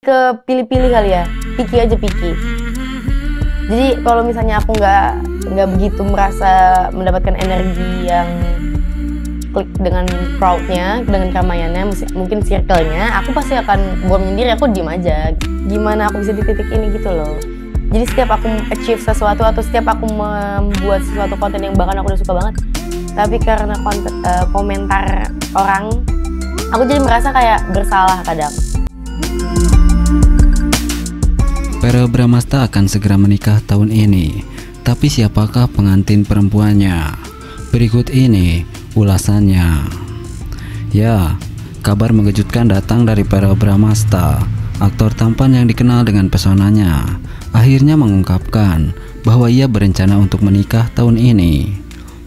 ke pilih-pilih kali ya, picky aja picky. Jadi kalau misalnya aku nggak begitu merasa mendapatkan energi yang klik dengan crowdnya, dengan keramaiannya, mungkin circle-nya, aku pasti akan buat menyendiri, aku diem aja. Gimana aku bisa di titik ini gitu loh. Jadi setiap aku achieve sesuatu atau setiap aku membuat sesuatu konten yang bahkan aku udah suka banget, tapi karena komentar orang, aku jadi merasa kayak bersalah kadang. Verrell Bramasta akan segera menikah tahun ini, tapi siapakah pengantin perempuannya? Berikut ini ulasannya. Ya, kabar mengejutkan datang dari Verrell Bramasta. Aktor tampan yang dikenal dengan pesonanya akhirnya mengungkapkan bahwa ia berencana untuk menikah tahun ini.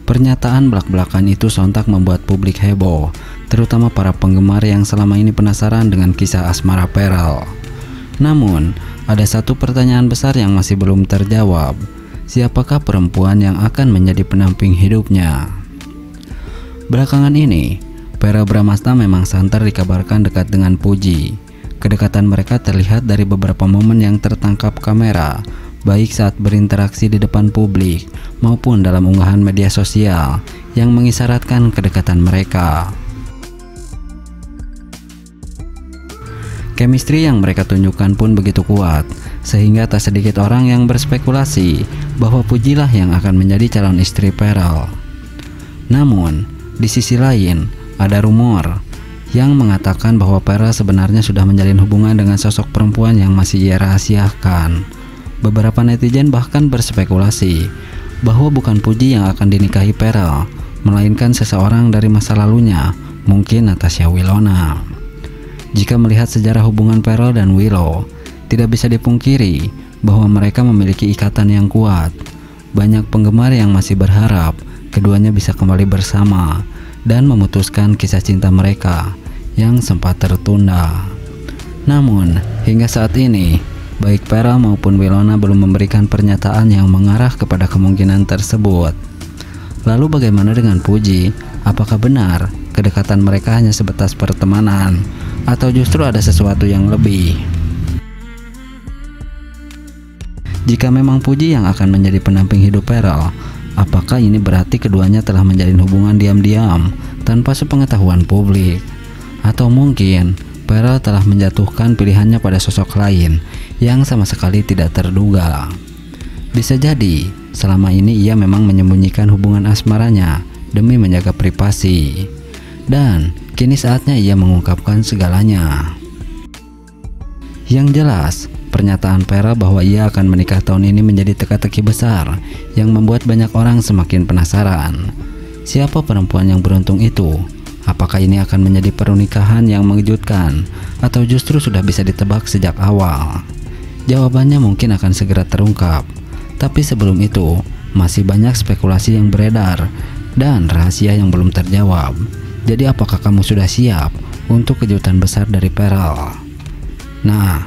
Pernyataan belak-belakan itu sontak membuat publik heboh, terutama para penggemar yang selama ini penasaran dengan kisah asmara Verrell. Namun, ada satu pertanyaan besar yang masih belum terjawab. Siapakah perempuan yang akan menjadi pendamping hidupnya? Belakangan ini, Verrell Bramasta memang santer dikabarkan dekat dengan Puji. Kedekatan mereka terlihat dari beberapa momen yang tertangkap kamera, baik saat berinteraksi di depan publik maupun dalam unggahan media sosial yang mengisyaratkan kedekatan mereka. Chemistry yang mereka tunjukkan pun begitu kuat, sehingga tak sedikit orang yang berspekulasi bahwa Pujilah yang akan menjadi calon istri Verrell. Namun, di sisi lain, ada rumor yang mengatakan bahwa Verrell sebenarnya sudah menjalin hubungan dengan sosok perempuan yang masih ia rahasiakan. Beberapa netizen bahkan berspekulasi bahwa bukan Puji yang akan dinikahi Verrell, melainkan seseorang dari masa lalunya, mungkin Natasha Wilona. Jika melihat sejarah hubungan Verrell dan Willow, tidak bisa dipungkiri bahwa mereka memiliki ikatan yang kuat. Banyak penggemar yang masih berharap keduanya bisa kembali bersama dan memutuskan kisah cinta mereka yang sempat tertunda. Namun, hingga saat ini, baik Verrell maupun Wilona belum memberikan pernyataan yang mengarah kepada kemungkinan tersebut. Lalu bagaimana dengan Puji? Apakah benar kedekatan mereka hanya sebatas pertemanan, atau justru ada sesuatu yang lebih? Jika memang Puji yang akan menjadi pendamping hidup Verrell, apakah ini berarti keduanya telah menjalin hubungan diam-diam tanpa sepengetahuan publik? Atau mungkin Verrell telah menjatuhkan pilihannya pada sosok lain yang sama sekali tidak terduga? Bisa jadi selama ini ia memang menyembunyikan hubungan asmaranya demi menjaga privasi, dan kini saatnya ia mengungkapkan segalanya. Yang jelas, pernyataan Verrell bahwa ia akan menikah tahun ini menjadi teka-teki besar yang membuat banyak orang semakin penasaran. Siapa perempuan yang beruntung itu? Apakah ini akan menjadi pernikahan yang mengejutkan, atau justru sudah bisa ditebak sejak awal? Jawabannya mungkin akan segera terungkap. Tapi sebelum itu, masih banyak spekulasi yang beredar dan rahasia yang belum terjawab. Jadi apakah kamu sudah siap untuk kejutan besar dari Verrell? Nah,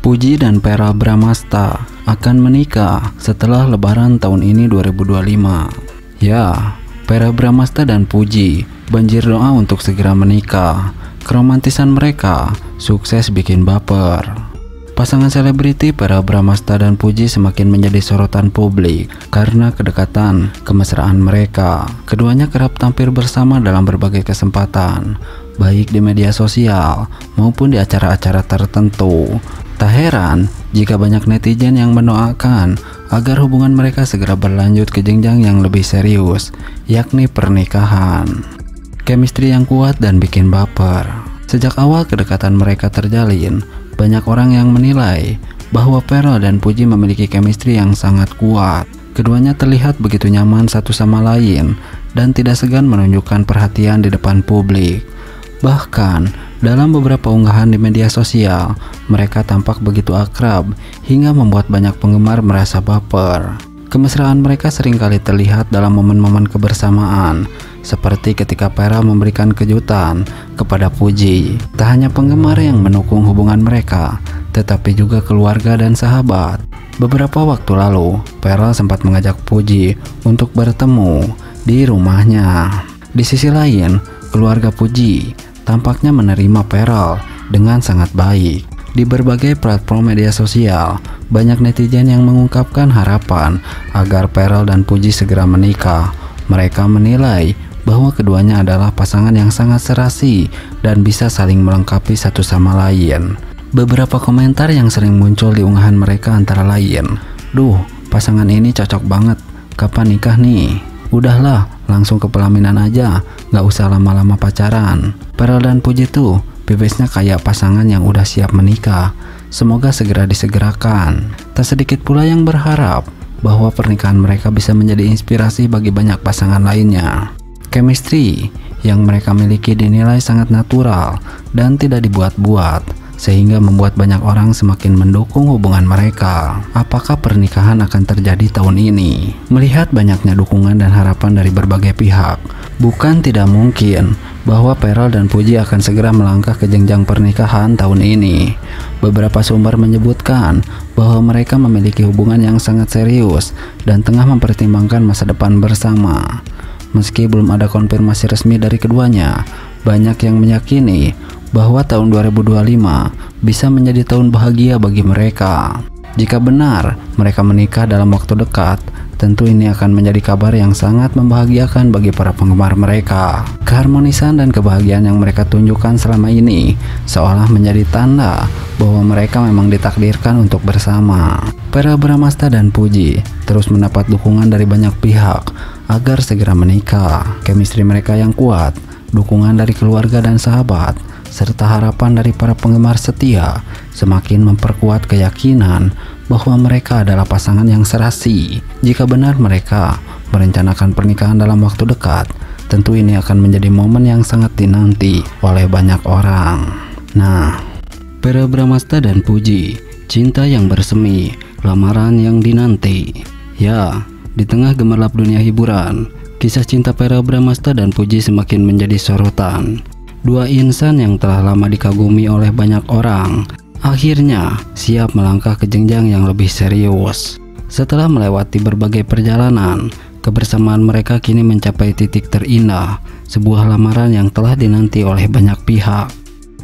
Puji dan Verrell Bramasta akan menikah setelah Lebaran tahun ini 2025. Ya, Verrell Bramasta dan Puji banjir doa untuk segera menikah. Keromantisan mereka sukses bikin baper. Pasangan selebriti Verrell Bramasta dan Puji semakin menjadi sorotan publik karena kedekatan kemesraan mereka. Keduanya kerap tampil bersama dalam berbagai kesempatan, baik di media sosial maupun di acara-acara tertentu. Tak heran jika banyak netizen yang mendoakan agar hubungan mereka segera berlanjut ke jenjang yang lebih serius, yakni pernikahan. Chemistry yang kuat dan bikin baper. Sejak awal kedekatan mereka terjalin, banyak orang yang menilai bahwa Verrell dan Puji memiliki chemistry yang sangat kuat. Keduanya terlihat begitu nyaman satu sama lain dan tidak segan menunjukkan perhatian di depan publik. Bahkan, dalam beberapa unggahan di media sosial, mereka tampak begitu akrab hingga membuat banyak penggemar merasa baper. Kemesraan mereka seringkali terlihat dalam momen-momen kebersamaan, seperti ketika Verrell memberikan kejutan kepada Puji. Tak hanya penggemar yang mendukung hubungan mereka, tetapi juga keluarga dan sahabat. Beberapa waktu lalu, Verrell sempat mengajak Puji untuk bertemu di rumahnya. Di sisi lain, keluarga Puji tampaknya menerima Verrell dengan sangat baik. Di berbagai platform media sosial, banyak netizen yang mengungkapkan harapan agar Pharrell dan Puji segera menikah. Mereka menilai bahwa keduanya adalah pasangan yang sangat serasi dan bisa saling melengkapi satu sama lain. Beberapa komentar yang sering muncul di unggahan mereka antara lain, "Duh, pasangan ini cocok banget, kapan nikah nih? Udahlah, langsung ke pelaminan aja, gak usah lama-lama pacaran." Pharrell dan Puji tuh bebesnya kayak pasangan yang udah siap menikah. Semoga segera disegerakan. Tak sedikit pula yang berharap bahwa pernikahan mereka bisa menjadi inspirasi bagi banyak pasangan lainnya. Chemistry yang mereka miliki dinilai sangat natural dan tidak dibuat-buat, sehingga membuat banyak orang semakin mendukung hubungan mereka. Apakah pernikahan akan terjadi tahun ini? Melihat banyaknya dukungan dan harapan dari berbagai pihak, bukan tidak mungkin bahwa Pharrell dan Puji akan segera melangkah ke jenjang pernikahan tahun ini. Beberapa sumber menyebutkan bahwa mereka memiliki hubungan yang sangat serius dan tengah mempertimbangkan masa depan bersama. Meski belum ada konfirmasi resmi dari keduanya, banyak yang meyakini bahwa tahun 2025 bisa menjadi tahun bahagia bagi mereka. Jika benar mereka menikah dalam waktu dekat, tentu ini akan menjadi kabar yang sangat membahagiakan bagi para penggemar mereka. Keharmonisan dan kebahagiaan yang mereka tunjukkan selama ini seolah menjadi tanda bahwa mereka memang ditakdirkan untuk bersama. Pharrell Bramastha dan Puji terus mendapat dukungan dari banyak pihak agar segera menikah. Chemistry mereka yang kuat, dukungan dari keluarga dan sahabat, serta harapan dari para penggemar setia semakin memperkuat keyakinan bahwa mereka adalah pasangan yang serasi. Jika benar mereka merencanakan pernikahan dalam waktu dekat, tentu ini akan menjadi momen yang sangat dinanti oleh banyak orang. Nah, Pharrell Bramastha dan Puji, cinta yang bersemi, lamaran yang dinanti. Ya, di tengah gemerlap dunia hiburan, kisah cinta Pharrell Bramastha dan Puji semakin menjadi sorotan. Dua insan yang telah lama dikagumi oleh banyak orang akhirnya siap melangkah ke jenjang yang lebih serius. Setelah melewati berbagai perjalanan, kebersamaan mereka kini mencapai titik terindah, sebuah lamaran yang telah dinanti oleh banyak pihak.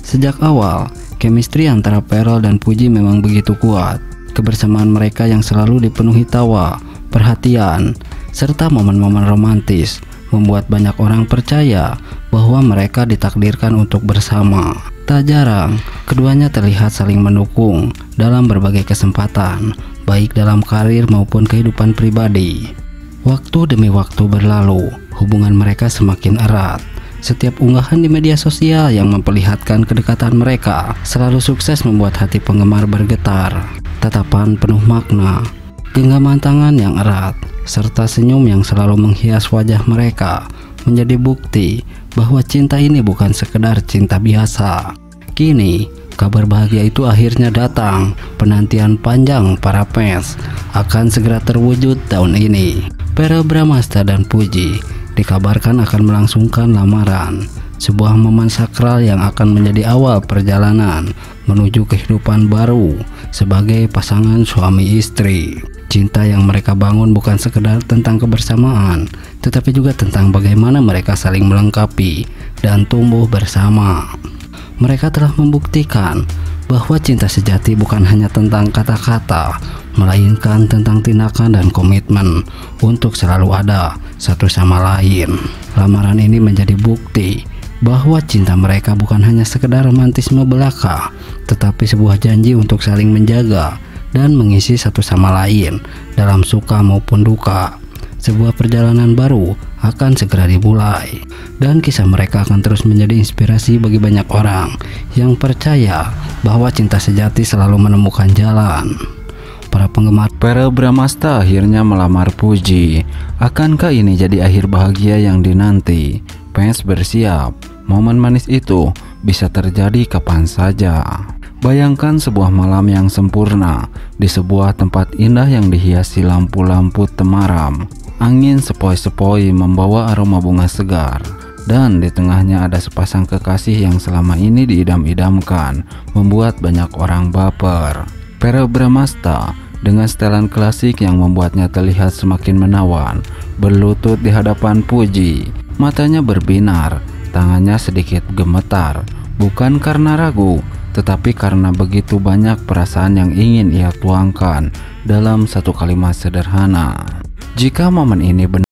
Sejak awal, chemistry antara Pharrell dan Puji memang begitu kuat. Kebersamaan mereka yang selalu dipenuhi tawa, perhatian, serta momen-momen romantis membuat banyak orang percaya bahwa mereka ditakdirkan untuk bersama. Tak jarang, keduanya terlihat saling mendukung dalam berbagai kesempatan, baik dalam karir maupun kehidupan pribadi. Waktu demi waktu berlalu, hubungan mereka semakin erat. Setiap unggahan di media sosial yang memperlihatkan kedekatan mereka selalu sukses membuat hati penggemar bergetar. Tatapan penuh makna, genggaman tangan yang erat, serta senyum yang selalu menghias wajah mereka menjadi bukti bahwa cinta ini bukan sekedar cinta biasa. Kini, kabar bahagia itu akhirnya datang. Penantian panjang para fans akan segera terwujud tahun ini. Pharrell Bramastha dan Puji dikabarkan akan melangsungkan lamaran, sebuah momen sakral yang akan menjadi awal perjalanan menuju kehidupan baru sebagai pasangan suami istri. Cinta yang mereka bangun bukan sekedar tentang kebersamaan, tetapi juga tentang bagaimana mereka saling melengkapi dan tumbuh bersama. Mereka telah membuktikan bahwa cinta sejati bukan hanya tentang kata-kata, melainkan tentang tindakan dan komitmen untuk selalu ada satu sama lain. Lamaran ini menjadi bukti bahwa cinta mereka bukan hanya sekedar romantisme belaka, tetapi sebuah janji untuk saling menjaga dan mengisi satu sama lain dalam suka maupun duka. Sebuah perjalanan baru akan segera dimulai, dan kisah mereka akan terus menjadi inspirasi bagi banyak orang yang percaya bahwa cinta sejati selalu menemukan jalan. Para penggemar Pharrell Bramastha akhirnya melamar Puji. Akankah ini jadi akhir bahagia yang dinanti? Fans bersiap, momen manis itu bisa terjadi kapan saja. Bayangkan sebuah malam yang sempurna di sebuah tempat indah yang dihiasi lampu-lampu temaram. Angin sepoi-sepoi membawa aroma bunga segar, dan di tengahnya ada sepasang kekasih yang selama ini diidam-idamkan, membuat banyak orang baper. Pharrell Bramastha dengan setelan klasik yang membuatnya terlihat semakin menawan, berlutut di hadapan Puji. Matanya berbinar, tangannya sedikit gemetar, bukan karena ragu, tetapi karena begitu banyak perasaan yang ingin ia tuangkan dalam satu kalimat sederhana. Jika momen ini benar